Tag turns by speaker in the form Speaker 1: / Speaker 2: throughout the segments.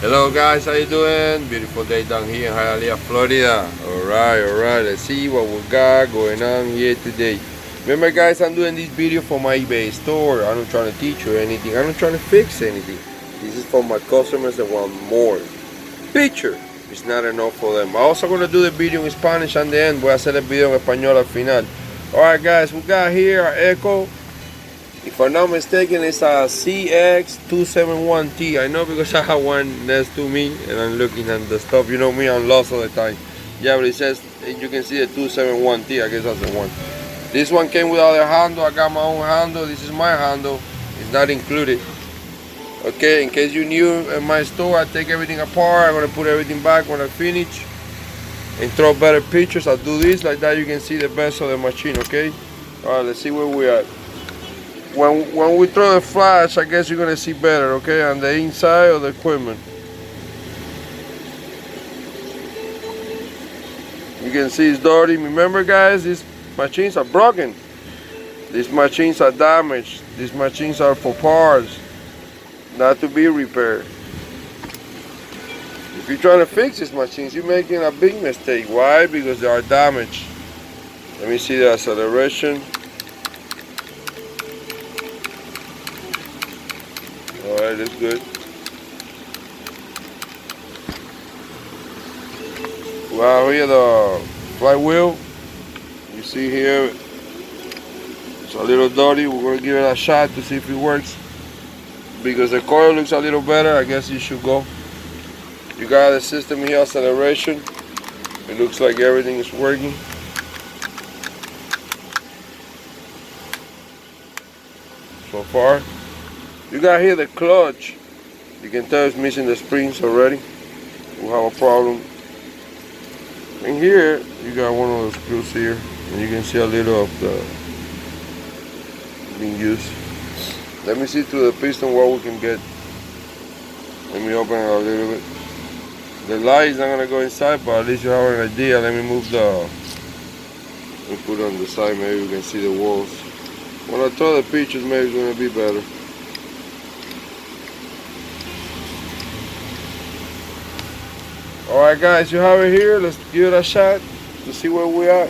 Speaker 1: Hello guys, how you doing? Beautiful day down here in Hialeah, Florida. Alright, let's see what we got going on here today. Remember guys, I'm doing this video for my eBay store. I'm not trying to teach you anything, I'm not trying to fix anything. This is for my customers that want more. Picture is not enough for them. I'm also going to do the video in Spanish at the end. Voy a hacer el video en español al final. Alright guys, we got here our Echo. If I'm not mistaken, it's a cs-271T. I know because I have one next to me and I'm looking at the stuff. You know me, I'm lost all the time. Yeah, but it says, you can see the 271T. I guess that's the one. This one came without a handle. I got my own handle. This is my handle. It's not included. Okay, in case you're new in my store, I take everything apart. I'm going to put everything back when I finish and throw better pictures. I'll do this like that. You can see the best of the machine, okay? All right, let's see where we're at. When we throw the flash, I guess you're gonna see better, okay, on the inside of the equipment. You can see it's dirty. Remember guys, these machines are broken. These machines are damaged. These machines are for parts, not to be repaired. If you're trying to fix these machines, you're making a big mistake. Why? Because they are damaged. Let me see the acceleration. Alright, that's good. Wow, here the flywheel. You see here, it's a little dirty. We're going to give it a shot to see if it works. Because the coil looks a little better, I guess it should go. You got the system here, acceleration. It looks like everything is working. So far. You got here the clutch. You can tell it's missing the springs already. We'll have a problem. And here, you got one of those screws here. And you can see a little of the being used. Let me see through the piston what we can get. Let me open it a little bit. The light is not going to go inside, but at least you have an idea. Let me move the... Let me put it on the side, maybe we can see the walls. When I throw the pictures, maybe it's going to be better. Alright guys, you have it here. Let's give it a shot to see where we are.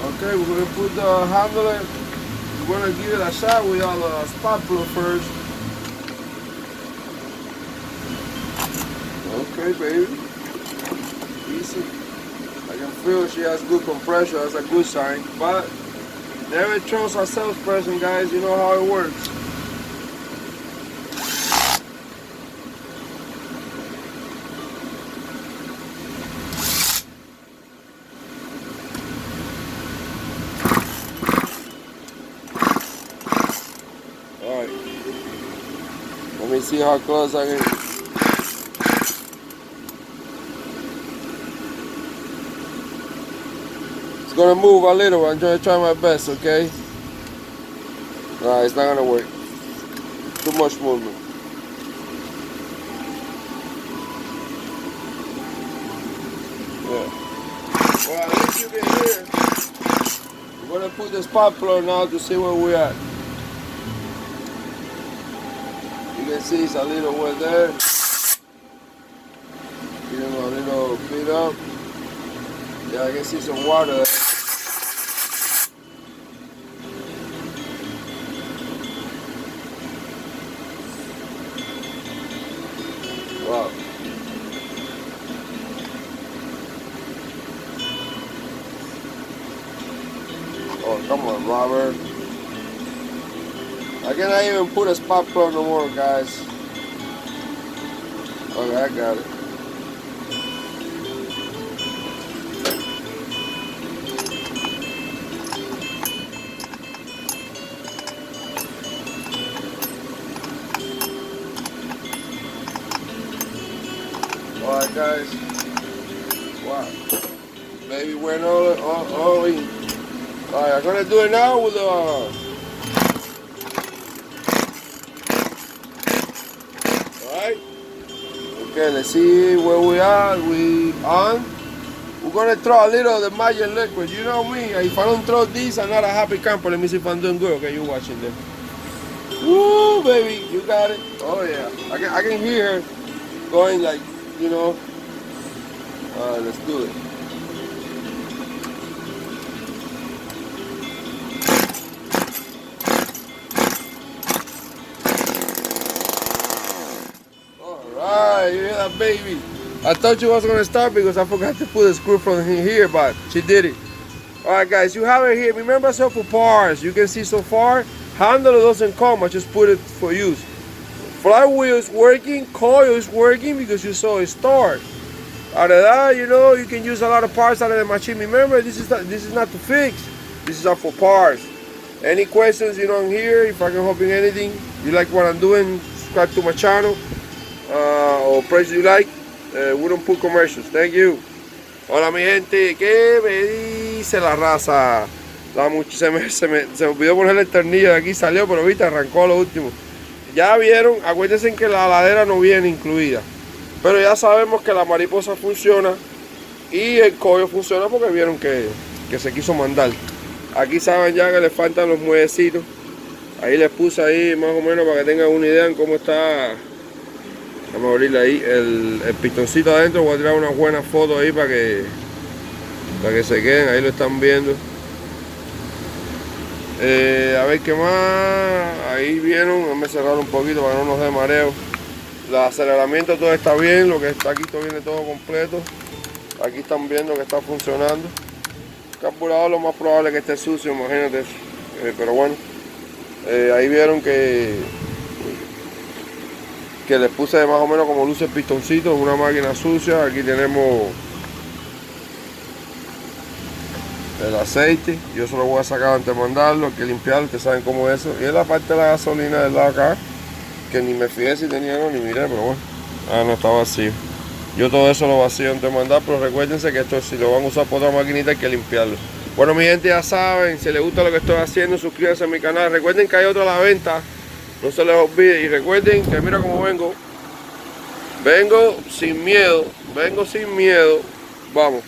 Speaker 1: Okay, we're going to put the handle in. We're going to give it a shot with all the spark plug first. Okay, baby. Easy. I can feel she has good compression. That's a good sign. But never trust a salesperson, guys. You know how it works. All right. Let me see how close I can. It's gonna move a little. I'm gonna try my best, okay? Nah, it's not gonna work. Too much movement. Yeah. Well, at least you can hear. We're gonna put the spark plug now to see where we're at. You can see it's a little wet there. Give him a little bit up. Yeah, I can see some water there. Wow. Oh, come on, Robert. I cannot even put a spark plug no more, guys. Okay, I got it. Alright guys, wow, baby went all in. Alright, I'm gonna do it now with alright, okay, let's see where we are. We on, we're gonna throw a little of the magic liquid. You know me, if I don't throw this, I'm not a happy camper. Let me see if I'm doing good. Okay, you're watching them. Woo, baby, you got it. Oh yeah, I can hear her going like, you know. Let's do it. Alright, you hear that, baby? I thought you was gonna start because I forgot to put a screw from here, but she did it. Alright guys, you have it here. Remember, so for parts, you can see so far, handle doesn't come, I just put it for use. Flywheel is working, coil is working because you saw it start. Out of that, you know, you can use a lot of parts out of the machine. Remember, this is not to fix. This is all for parts. Any questions, you know, I'm here. If I can help in anything, you like what I'm doing, subscribe to my channel. Or price you like. We don't put commercials. Thank you. Hola mi gente, ¿qué me dice la raza? Se me olvidó ponerle el tornillo de aquí, salió, pero viste, arrancó lo último. Ya vieron, acuérdense que la ladera no viene incluida. Pero ya sabemos que la mariposa funciona y el coil funciona porque vieron que se quiso mandar. Aquí saben ya que le faltan los muellecitos. Ahí les puse ahí más o menos para que tengan una idea en cómo está. Vamos a abrirle ahí el pistoncito adentro. Voy a tirar unas buenas fotos ahí para que se queden. Ahí lo están viendo. A ver qué más. Ahí vieron. Vamos a cerrar un poquito para que no nos dé mareo. El aceleramiento todo está bien. Lo que está aquí todo viene todo completo. Aquí están viendo que está funcionando. El carburador lo más probable es que esté sucio, imagínate. Pero bueno. Ahí vieron que les puse más o menos como luce el pistoncito, una máquina sucia. Aquí tenemos el aceite, yo se lo voy a sacar antes de mandarlo, hay que limpiarlo, ustedes saben cómo es eso. Y es la parte de la gasolina del lado acá, que ni me fijé si tenía o no, ni miré, pero bueno. No, está vacío. Yo todo eso lo vacío antes de mandar, pero recuérdense que esto si lo van a usar por otra maquinita hay que limpiarlo. Bueno mi gente, ya saben, si les gusta lo que estoy haciendo, suscríbanse a mi canal. Recuerden que hay otro a la venta. No se les olvide y recuerden que mira cómo vengo. Vengo sin miedo. Vamos.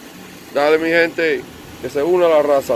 Speaker 1: Dale mi gente, que se una la raza.